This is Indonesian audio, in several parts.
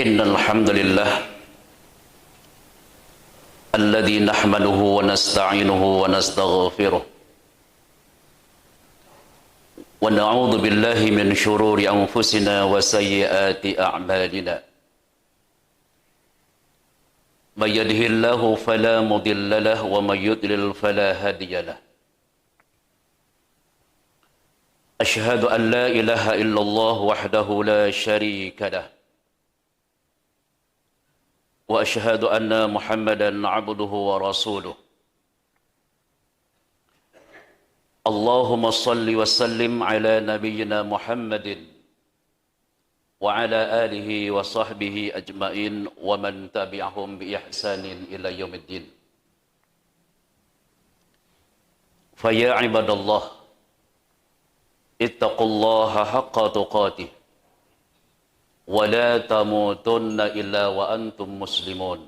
إن الحمد لله الذي نحمده ونستعينه ونستغفره ونعوذ بالله من شرور أنفسنا وسيئات أعمالنا من يهده الله فلا مضل له ومن يضلل فلا هادي له أشهد أن لا إله إلا الله وحده لا شريك له وأشهد أن محمدًا عبده ورسوله اللهم صل وسلم على نبينا محمد وعلى آله وصحبه أجمعين ومن تبعهم بإحسان إلى يوم الدين فيا عباد الله اتقوا الله حق تقاته ولا تموتن إلا وأنتم مسلمون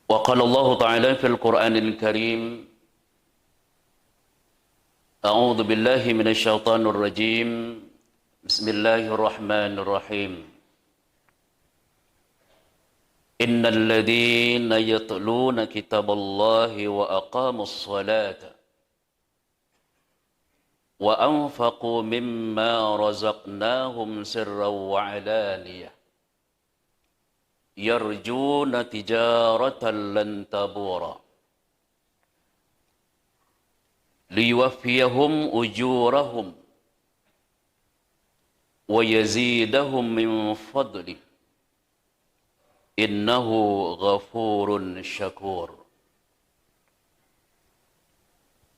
وقال الله تعالى في القرآن الكريم أعوذ بالله من الشيطان الرجيم بسم الله الرحمن الرحيم إن الذين يتلون كتاب الله وأقاموا الصلاة وأنفقوا مما رزقناهم سرا وعلانية يرجون تجارة لن تبورا ليوفيهم أجورهم ويزيدهم من فضله إنه غفور شكور.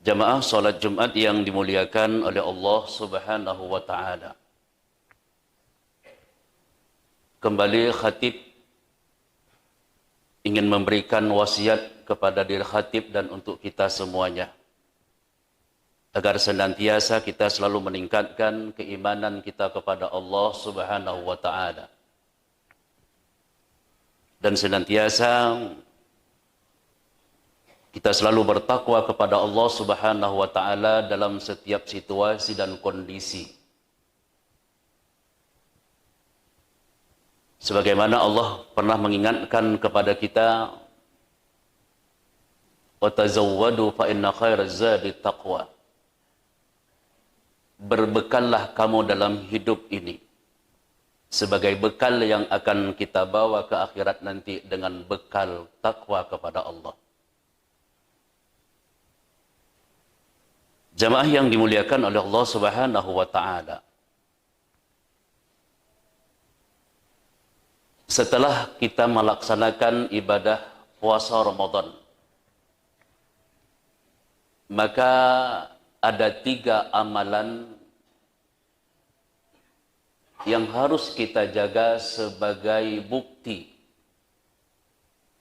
Jamaah salat Jumat yang dimuliakan oleh Allah Subhanahu wa taala. Kembali khatib ingin memberikan wasiat kepada diri khatib dan untuk kita semuanya, agar senantiasa kita selalu meningkatkan keimanan kita kepada Allah Subhanahu wa taala dan senantiasa kita selalu bertakwa kepada Allah Subhanahu wa taala dalam setiap situasi dan kondisi. Sebagaimana Allah pernah mengingatkan kepada kita, "Wa tazawwadu fa inna khairaz zadi taqwa." Berbekallah kamu dalam hidup ini sebagai bekal yang akan kita bawa ke akhirat nanti dengan bekal takwa kepada Allah. Jamaah yang dimuliakan oleh Allah Subhanahu wa taala. Setelah kita melaksanakan ibadah puasa Ramadan, maka ada 3 amalan yang harus kita jaga sebagai bukti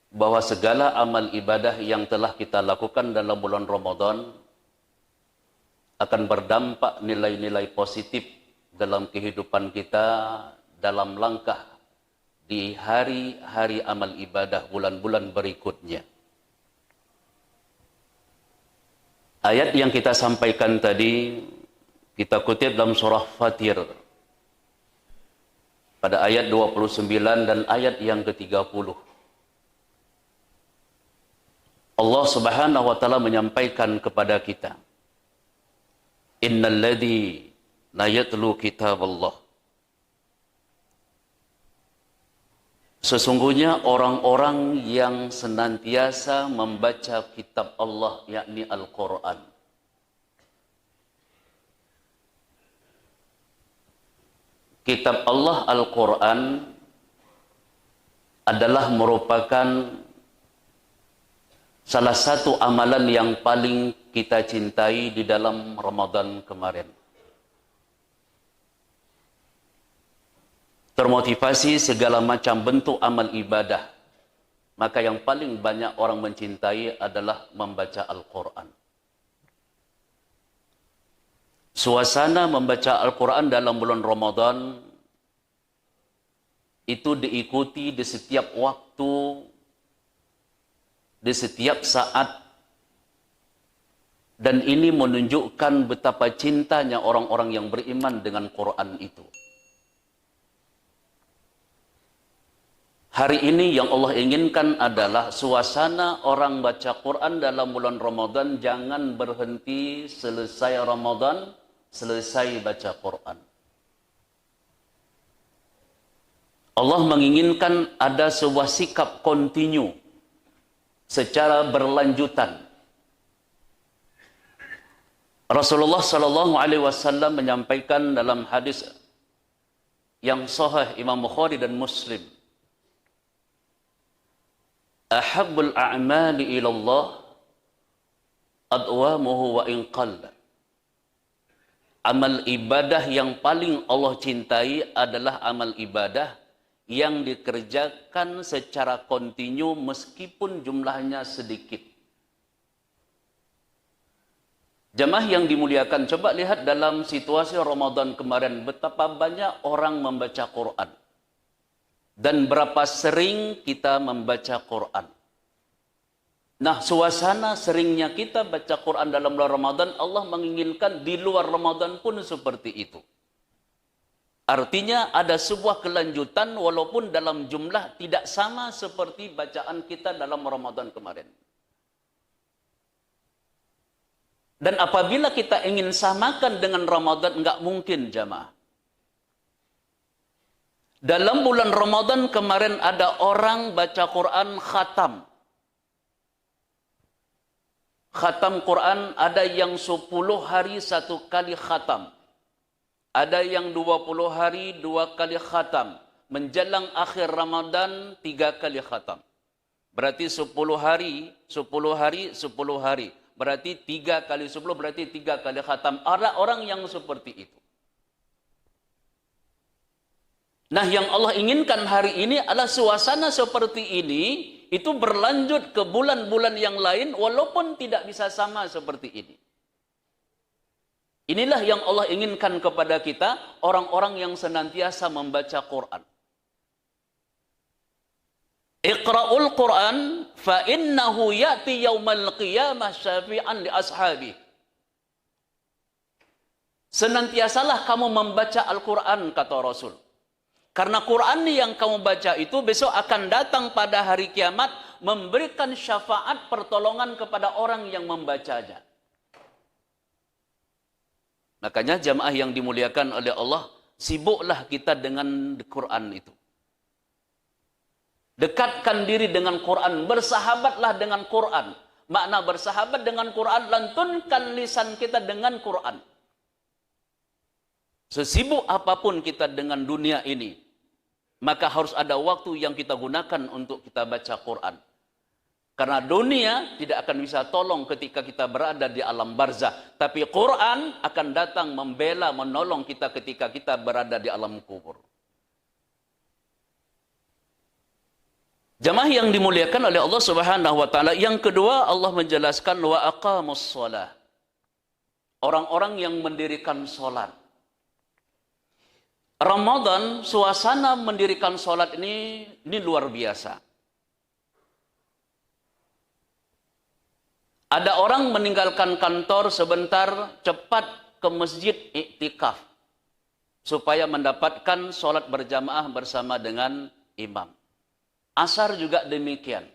bahwa segala amal ibadah yang telah kita lakukan dalam bulan Ramadan akan berdampak nilai-nilai positif dalam kehidupan kita dalam langkah di hari-hari amal ibadah bulan-bulan berikutnya. Ayat yang kita sampaikan tadi kita kutip dalam surah Fatir pada ayat 29 dan ayat yang ke-30. Allah Subhanahu wa taala menyampaikan kepada kita, Innal ladzi la yatlu kitab Allah. Sesungguhnya orang-orang yang senantiasa membaca kitab Allah, yakni Al-Quran. Kitab Allah Al-Quran adalah merupakan salah satu amalan yang paling kita cintai di dalam Ramadan kemarin. Termotivasi segala macam bentuk amal ibadah, maka yang paling banyak orang mencintai adalah membaca Al-Quran. Suasana membaca Al-Quran dalam bulan Ramadan itu diikuti di setiap waktu, di setiap saat, dan ini menunjukkan betapa cintanya orang-orang yang beriman dengan Quran itu. Hari ini yang Allah inginkan adalah suasana orang baca Quran dalam bulan Ramadan jangan berhenti selesai Ramadan, selesai baca Quran. Allah menginginkan ada sebuah sikap kontinu secara berlanjutan. Rasulullah Shallallahu Alaihi Wasallam menyampaikan dalam hadis yang sahih Imam Bukhari dan Muslim, ahabbul a'mali ilallah adwamuhu wa in qalla. Amal ibadah yang paling Allah cintai adalah amal ibadah yang dikerjakan secara kontinu meskipun jumlahnya sedikit. Jemaah yang dimuliakan, coba lihat dalam situasi Ramadan kemarin betapa banyak orang membaca Quran. Dan berapa sering kita membaca Quran. Nah, suasana seringnya kita baca Quran dalam bulan Ramadan, Allah menginginkan di luar Ramadan pun seperti itu. Artinya ada sebuah kelanjutan walaupun dalam jumlah tidak sama seperti bacaan kita dalam Ramadan kemarin. Dan apabila kita ingin samakan dengan Ramadan, enggak mungkin jamaah. Dalam bulan Ramadan kemarin ada orang baca Quran khatam. Khatam Quran ada yang 10 hari 1 kali khatam. Ada yang 20 hari 2 kali khatam. Menjelang akhir Ramadan 3 kali khatam. Berarti 10 hari, 10 hari, 10 hari. Berarti 3 kali 10 berarti 3 kali khatam. Ada orang yang seperti itu. Nah, yang Allah inginkan hari ini adalah suasana seperti ini itu berlanjut ke bulan-bulan yang lain walaupun tidak bisa sama seperti ini. Inilah yang Allah inginkan kepada kita, orang-orang yang senantiasa membaca Quran. Iqra'ul Quran fa innahu ya'ti yaumal qiyamah syafi'an li ashabi. Senantiasalah kamu membaca Al-Quran, kata Rasul. Karena Quran yang kamu baca itu besok akan datang pada hari kiamat memberikan syafaat pertolongan kepada orang yang membacanya. Makanya jamaah yang dimuliakan oleh Allah, sibuklah kita dengan Quran itu. Dekatkan diri dengan Quran, bersahabatlah dengan Quran. Makna bersahabat dengan Quran, lantunkan lisan kita dengan Quran. Sesibuk apapun kita dengan dunia ini, maka harus ada waktu yang kita gunakan untuk kita baca Quran. Karena dunia tidak akan bisa tolong ketika kita berada di alam barzah. Tapi Quran akan datang membela, menolong kita ketika kita berada di alam kubur. Jamaah yang dimuliakan oleh Allah Subhanahu wa taala, yang kedua Allah menjelaskan wa aqamus shalah. Orang-orang yang mendirikan salat. Ramadan, suasana mendirikan salat ini luar biasa. Ada orang meninggalkan kantor sebentar, cepat ke masjid iktikaf supaya mendapatkan salat berjamaah bersama dengan imam. Asar juga demikian.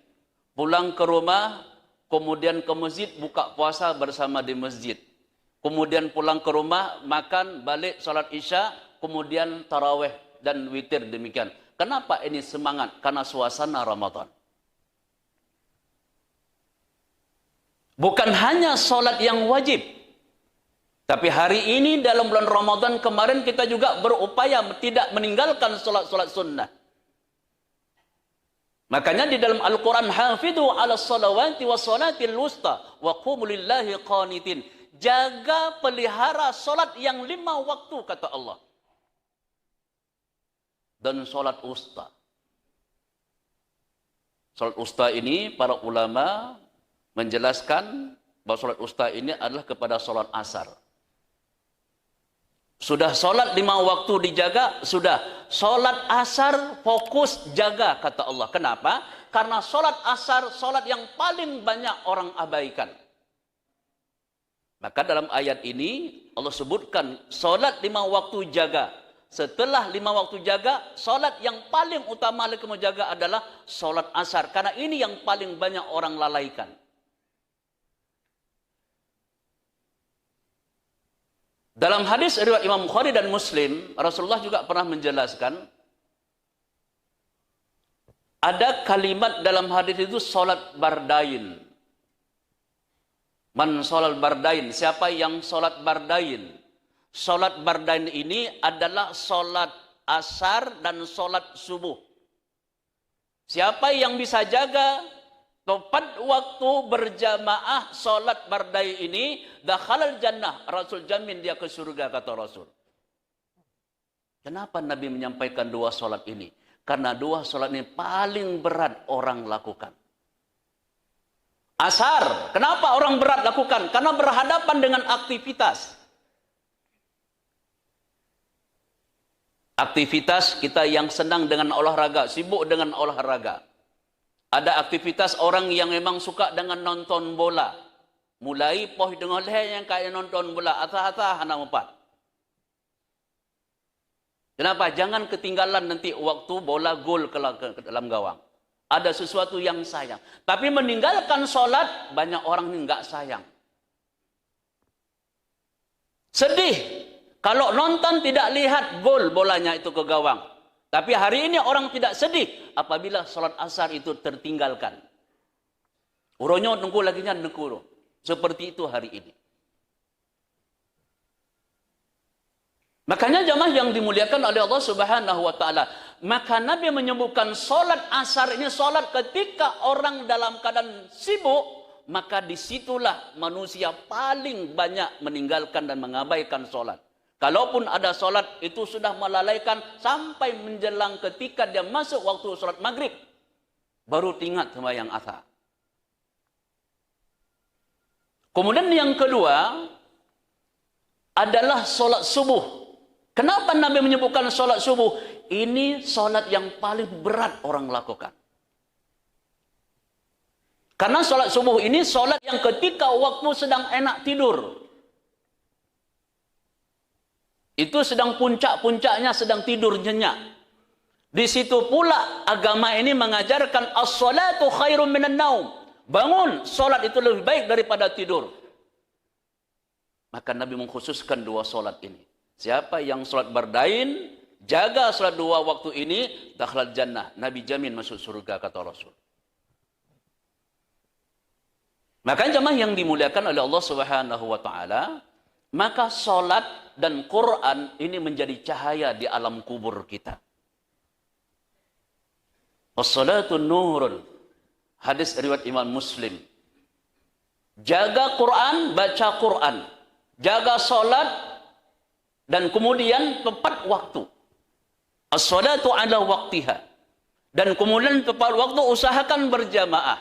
Pulang ke rumah, kemudian ke masjid buka puasa bersama di masjid. Kemudian pulang ke rumah, makan, balik salat Isya, kemudian tarawih dan witir demikian. Kenapa ini semangat? Karena suasana Ramadan. Bukan hanya salat yang wajib. Tapi hari ini dalam bulan Ramadan kemarin kita juga berupaya tidak meninggalkan salat-salat sunnah. Makanya di dalam Al-Quran, hafidhu ala salawati wa salatil wusta wa qumu lillahi qanitin. Jaga, pelihara salat yang 5 waktu, kata Allah. Dan salat usta. Salat usta ini para ulama menjelaskan bahwa salat usta ini adalah kepada salat asar. Sudah salat 5 waktu dijaga, sudah. Salat asar fokus jaga, kata Allah. Kenapa? Karena salat asar, salat yang paling banyak orang abaikan. Maka dalam ayat ini Allah sebutkan salat 5 waktu jaga. setelah 5 waktu jaga, solat yang paling utama kamu jaga adalah solat asar. Karena ini yang paling banyak orang lalaikan. Dalam hadis riwayat Imam Bukhari dan Muslim, Rasulullah juga pernah menjelaskan, ada kalimat dalam hadis itu solat bardain. Man solat bardain, siapa yang solat bardain? Solat bardain ini adalah solat asar dan solat subuh. Siapa yang bisa jaga tepat waktu berjamaah solat bardain ini, dakhalal jannah. Rasul jamin dia ke surga, kata Rasul. Kenapa Nabi menyampaikan 2 solat ini? Karena 2 solat ini paling berat orang lakukan. Asar, kenapa orang berat lakukan? Karena berhadapan dengan aktivitas. Aktivitas kita yang senang dengan olahraga, sibuk dengan olahraga. Ada aktivitas orang yang memang suka dengan nonton bola. Mulai poh dengan yang kayak nonton bola, atah-atah anak 4. Kenapa? Jangan ketinggalan nanti waktu bola gol ke dalam gawang. Ada sesuatu yang sayang. Tapi meninggalkan sholat, banyak orang ini nggak sayang. Sedih. Kalau nonton tidak lihat gol bolanya itu ke gawang. Tapi hari ini orang tidak sedih apabila sholat asar itu tertinggalkan. Uronyo nunggu lagi nya nekuro. Seperti itu hari ini. Makanya jamaah yang dimuliakan oleh Allah Subhanahu wa taala, maka Nabi menyebutkan solat asar ini solat ketika orang dalam keadaan sibuk, maka disitulah manusia paling banyak meninggalkan dan mengabaikan solat. Kalaupun ada solat itu sudah melalaikan sampai menjelang ketika dia masuk waktu solat maghrib, baru ingat sembahyang asar. Kemudian yang kedua adalah solat subuh. Kenapa Nabi menyebutkan solat subuh? Ini solat yang paling berat orang lakukan. Karena solat subuh ini solat yang ketika waktu sedang enak tidur. Itu sedang puncak-puncaknya, sedang tidur nyenyak. Di situ pula agama ini mengajarkan as-salatu khairum minan naum. Bangun, solat itu lebih baik daripada tidur. Maka Nabi mengkhususkan 2 solat ini. Siapa yang sholat bardain, jaga sholat 2 waktu ini, dakhalal jannah. Nabi jamin masuk surga, kata Rasul. Maka jemaah yang dimuliakan oleh Allah Subhanahu wa taala, maka sholat dan Quran ini menjadi cahaya di alam kubur kita. As-salatu nurun. Hadis riwayat Imam Muslim. Jaga Quran, baca Quran. Jaga sholat, dan kemudian tepat waktu. As-salatu ala waktiha. Dan kemudian tepat waktu usahakan berjamaah.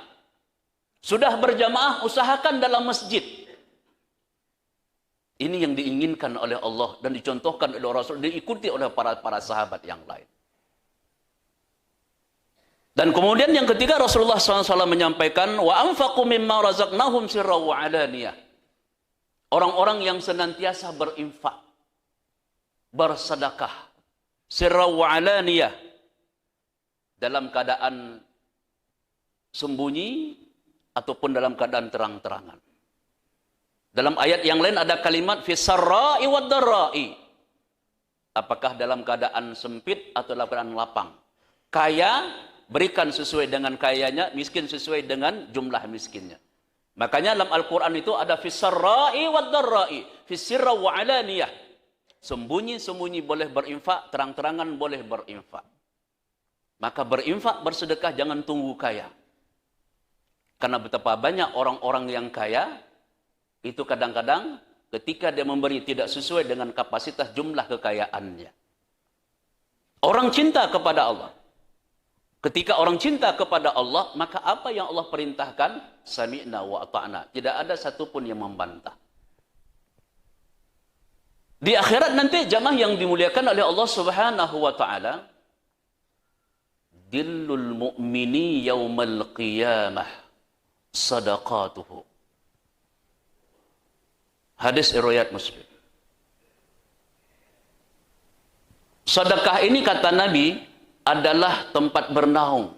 Sudah berjamaah, usahakan dalam masjid. Ini yang diinginkan oleh Allah dan dicontohkan oleh Rasul, diikuti oleh para sahabat yang lain. Dan kemudian yang ketiga, Rasulullah SAW menyampaikan, wa anfaqu mimma razaqnahum sirra wa alaniyah. Orang-orang yang senantiasa berinfak, bersedekah, sirra wa alaniyah, dalam keadaan sembunyi ataupun dalam keadaan terang-terangan. Dalam ayat yang lain ada kalimat fisarra'i wad darra'i. Apakah dalam keadaan sempit atau dalam keadaan lapang? Kaya, berikan sesuai dengan kayanya, miskin sesuai dengan jumlah miskinnya. Makanya dalam Al-Quran itu ada fisarra'i wad darra'i, fisirra wa alaniyah. Sembunyi-sembunyi boleh berinfak, terang-terangan boleh berinfak. Maka berinfak, bersedekah, jangan tunggu kaya. Karena betapa banyak orang-orang yang kaya, itu kadang-kadang ketika dia memberi tidak sesuai dengan kapasitas jumlah kekayaannya. Orang cinta kepada Allah. Ketika orang cinta kepada Allah, maka apa yang Allah perintahkan, sami'na wa ata'na. Tidak ada satupun yang membantah. Di akhirat nanti jamaah yang dimuliakan oleh Allah Subhanahu wa taala, dillul mu'mini yaumal qiyamah sadaqatuhu. Hadis riwayat Muslim. Sedekah ini kata Nabi adalah tempat bernaung.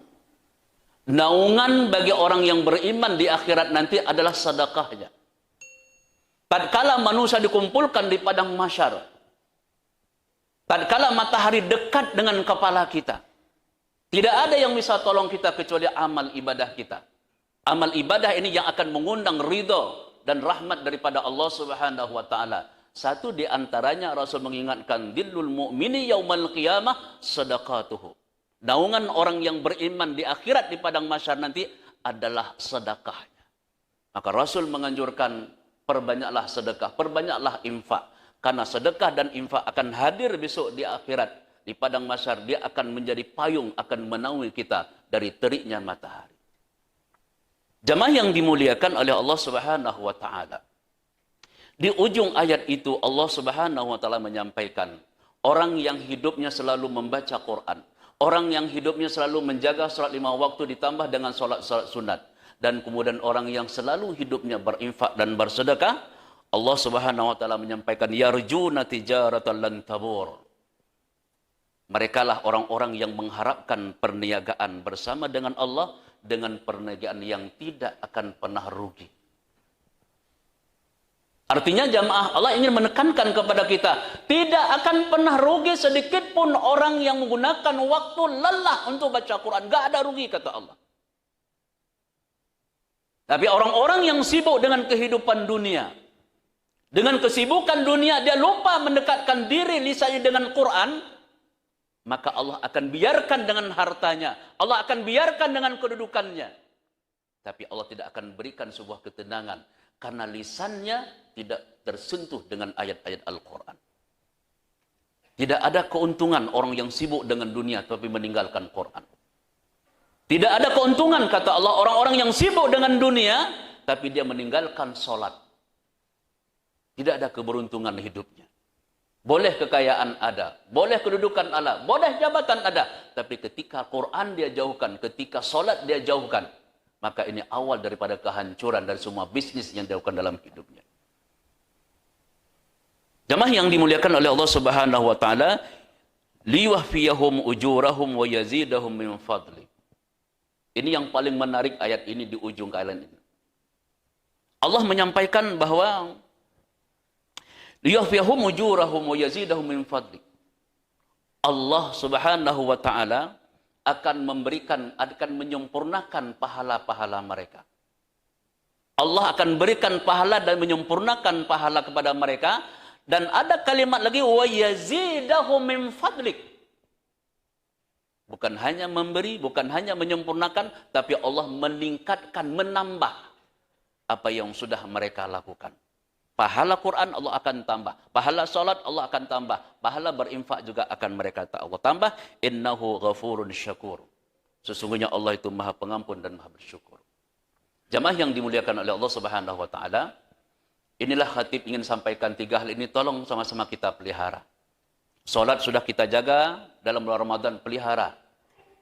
Naungan bagi orang yang beriman di akhirat nanti adalah sedekahnya. Tatkala manusia dikumpulkan di padang mahsyar, tatkala matahari dekat dengan kepala kita, tidak ada yang bisa tolong kita kecuali amal ibadah kita. Amal ibadah ini yang akan mengundang ridho dan rahmat daripada Allah Subhanahu wa taala. Satu di antaranya Rasul mengingatkan, dillul mu'mini yaumal qiyamah sedekatuhu. Naungan orang yang beriman di akhirat di padang mahsyar nanti adalah sedekahnya. Maka Rasul menganjurkan, perbanyaklah sedekah, perbanyaklah infak. Karena sedekah dan infak akan hadir besok di akhirat. Di padang mahsyar dia akan menjadi payung, akan menaungi kita dari teriknya matahari. Jamaah yang dimuliakan oleh Allah Subhanahu wa taala. Di ujung ayat itu Allah Subhanahu wa taala menyampaikan, orang yang hidupnya selalu membaca Quran, orang yang hidupnya selalu menjaga salat 5 waktu ditambah dengan salat-salat sunat, dan kemudian orang yang selalu hidupnya berinfak dan bersedekah, Allah Subhanahu wa taala menyampaikan, yarjuna tijaratan lan tabur. Mereka lah orang-orang yang mengharapkan perniagaan bersama dengan Allah, dengan perniagaan yang tidak akan pernah rugi. Artinya jamaah, Allah ingin menekankan kepada kita, tidak akan pernah rugi sedikit pun orang yang menggunakan waktu lelah untuk baca Quran. Gak ada rugi, kata Allah. Tapi orang-orang yang sibuk dengan kehidupan dunia, dengan kesibukan dunia, dia lupa mendekatkan diri lisannya dengan Quran, maka Allah akan biarkan dengan hartanya, Allah akan biarkan dengan kedudukannya. Tapi Allah tidak akan berikan sebuah ketenangan, karena lisannya tidak tersentuh dengan ayat-ayat Al-Quran. Tidak ada keuntungan orang yang sibuk dengan dunia tapi meninggalkan Quran. Tidak ada keuntungan, kata Allah, orang-orang yang sibuk dengan dunia tapi dia meninggalkan sholat. Tidak ada keberuntungan hidupnya. Boleh kekayaan ada, boleh kedudukan ada, boleh jabatan ada, tapi ketika Quran dia jauhkan, ketika sholat dia jauhkan, maka ini awal daripada kehancuran dari semua bisnis yang dilakukan dalam hidupnya. Jamaah yang dimuliakan oleh Allah Subhanahu wa taala, liwahfiyahum ujurahum wa yazidahum min fadli. Ini yang paling menarik ayat ini di ujung ayat ini. Allah menyampaikan bahwa liwahfiyahum ujurahum wa yazidahum min fadli. Allah Subhanahu wa taala akan memberikan, akan menyempurnakan pahala-pahala mereka. Allah akan berikan pahala dan menyempurnakan pahala kepada mereka. Dan ada kalimat lagi, wa yazidahum min fadlik. Bukan hanya memberi, bukan hanya menyempurnakan, tapi Allah meningkatkan, menambah apa yang sudah mereka lakukan. Pahala Quran Allah akan tambah, pahala salat Allah akan tambah, pahala berinfak juga akan mereka Allah tambah. Innahu ghafurun syakur. Sesungguhnya Allah itu Maha Pengampun dan Maha Bersyukur. Jamaah yang dimuliakan oleh Allah Subhanahu wa taala, inilah khatib ingin sampaikan 3 hal ini, tolong sama-sama kita pelihara. Salat sudah kita jaga dalam bulan Ramadan, pelihara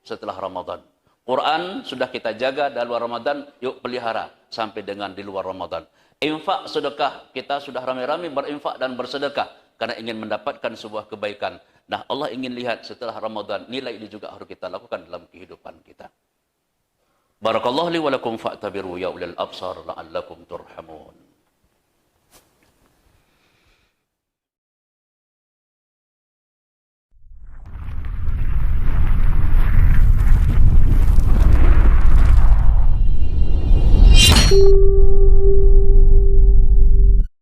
setelah Ramadan. Quran sudah kita jaga dalam luar Ramadan, yuk pelihara sampai dengan di luar Ramadan. Infak, sedekah, kita sudah ramai-ramai berinfak dan bersedekah karena ingin mendapatkan sebuah kebaikan. Nah, Allah ingin lihat setelah Ramadan, nilai ini juga harus kita lakukan dalam kehidupan kita. Barakallahu li wa lakum fa'tabiru ya ulil absar la'allakum turhamun.